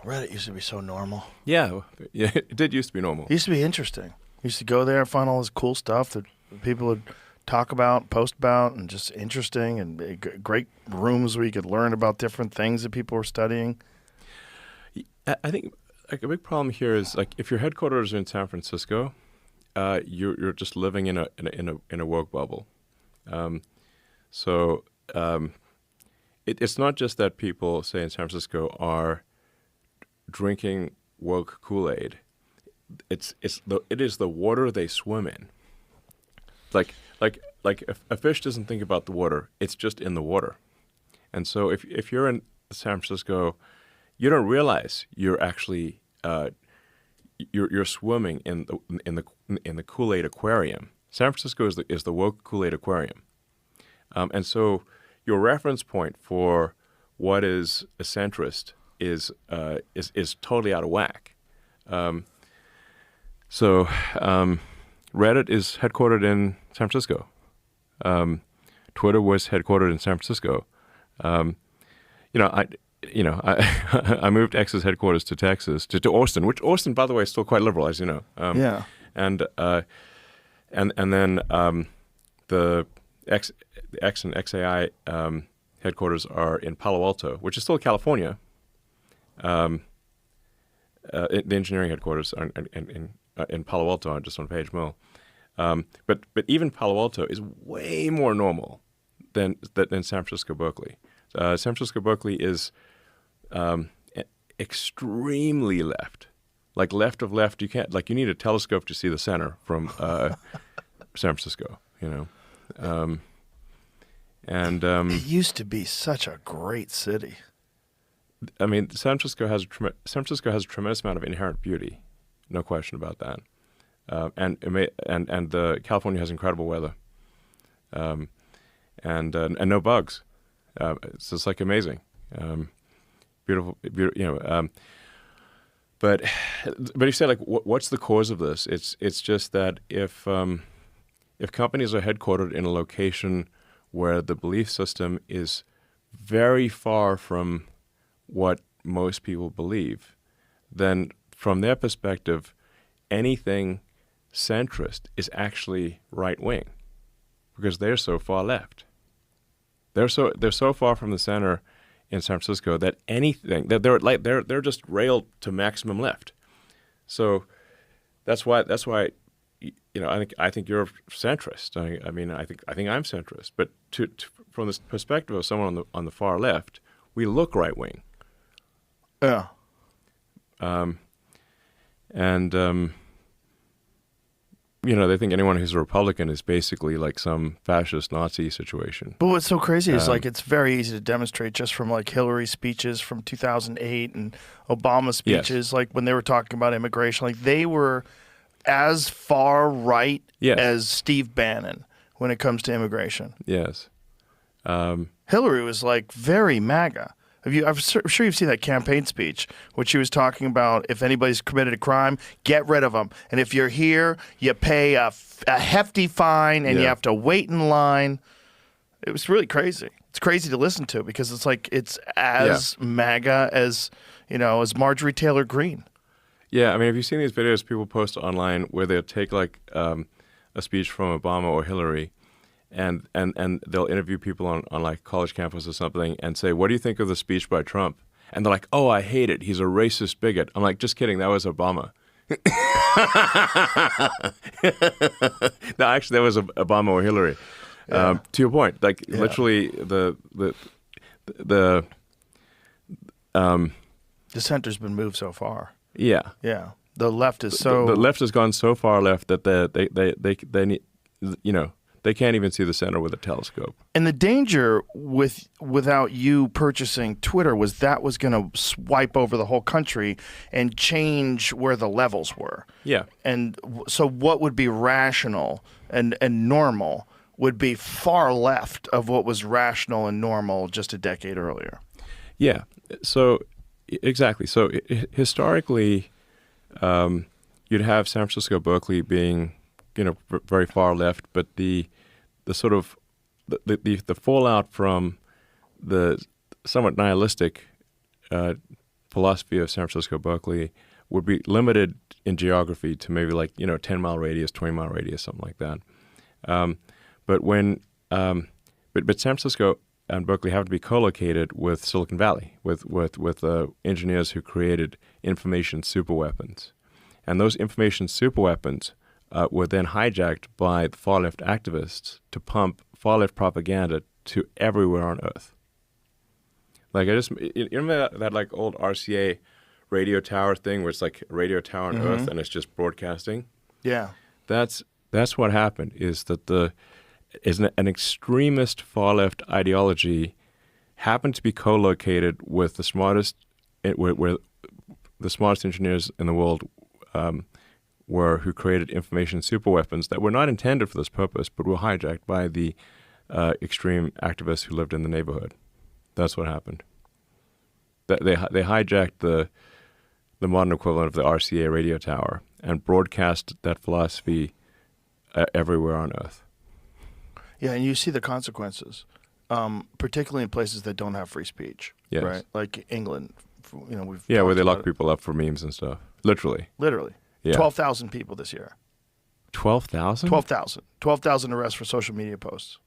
Reddit used to be so normal. Yeah, it did used to be normal. It used to be interesting. You used to go there and find all this cool stuff that people would talk about, post about, and just interesting and great rooms where you could learn about different things that people were studying. I think like a big problem here is like if your headquarters are in San Francisco, you're just living in a woke bubble. It's not just that people, say in San Francisco, are drinking woke Kool-Aid. It is the water they swim in. Like if a fish doesn't think about the water, it's just in the water. And so if you're in San Francisco, you don't realize you're actually you're swimming in the Kool-Aid aquarium. San Francisco is the woke Kool-Aid aquarium. And so your reference point for what is a centrist is totally out of whack. Reddit is headquartered in San Francisco. Twitter was headquartered in San Francisco. I moved X's headquarters to Texas, to Austin, which Austin, by the way, is still quite liberal, as you know. Yeah. And then the X and XAI headquarters are in Palo Alto, which is still California. The engineering headquarters are in Palo Alto, just on Page Mill. But even Palo Alto is way more normal than San Francisco Berkeley. San Francisco Berkeley is extremely left, like left of left. You can't you need a telescope to see the center from San Francisco. It used to be such a great city. I mean, San Francisco has a tremendous amount of inherent beauty, no question about that. And California has incredible weather, and no bugs. It's just like amazing, beautiful. But you say like, what's the cause of this? It's just that if companies are headquartered in a location where the belief system is very far from what most people believe, then from their perspective, anything centrist is actually right wing, because they're so far left. They're so far from the center in San Francisco that anything that they're just railed to maximum left. So that's why I think you're centrist. I mean I think I'm centrist, but from the perspective of someone on the far left, we look right wing. Yeah. They think anyone who's a Republican is basically like some fascist Nazi situation. But what's so crazy is it's very easy to demonstrate just from like Hillary's speeches from 2008 and Obama's speeches, yes. like when they were talking about immigration, like they were as far right yes. as Steve Bannon when it comes to immigration. Yes. Hillary was like very MAGA. I'm sure you've seen that campaign speech, which she was talking about if anybody's committed a crime, get rid of them. And if you're here, you pay a hefty fine and you have to wait in line. It was really crazy. It's crazy to listen to because it's like it's as MAGA as Marjorie Taylor Greene. Yeah, I mean, have you seen these videos people post online where they'll take like a speech from Obama or Hillary, and they'll interview people on like college campus or something and say, what do you think of the speech by Trump? And they're like, oh, I hate it. He's a racist bigot. I'm like, just kidding. That was Obama. No, actually, that was Obama or Hillary. To your point, like literally the center's been moved so far. Yeah. Yeah. The left is so... The left has gone so far left that they need, they can't even see the center with a telescope. And the danger without you purchasing Twitter was that was going to swipe over the whole country and change where the levels were. Yeah. And so what would be rational and normal would be far left of what was rational and normal just a decade earlier. Yeah. So exactly. So historically, you'd have San Francisco, Berkeley being very far left, but the sort of the fallout from the somewhat nihilistic philosophy of San Francisco, Berkeley would be limited in geography to maybe 10-mile radius, 20-mile radius, something like that. But San Francisco and Berkeley have to be co-located with Silicon Valley, with engineers who created information superweapons. And those information superweapons were then hijacked by the far-left activists to pump far-left propaganda to everywhere on Earth. You remember that old RCA radio tower thing where it's like a radio tower on Earth and it's just broadcasting? Yeah. That's what happened, is that an extremist far-left ideology happened to be co-located with the smartest, where the smartest engineers in the world who created information superweapons that were not intended for this purpose, but were hijacked by the extreme activists who lived in the neighborhood. That's what happened. They hijacked the modern equivalent of the RCA radio tower and broadcast that philosophy everywhere on Earth. Yeah, and you see the consequences, particularly in places that don't have free speech. Yes. Right, like England. Where they lock people up for memes and stuff. Literally. Yeah. 12,000 people this year. 12,000? 12,000. 12,000 arrests for social media posts.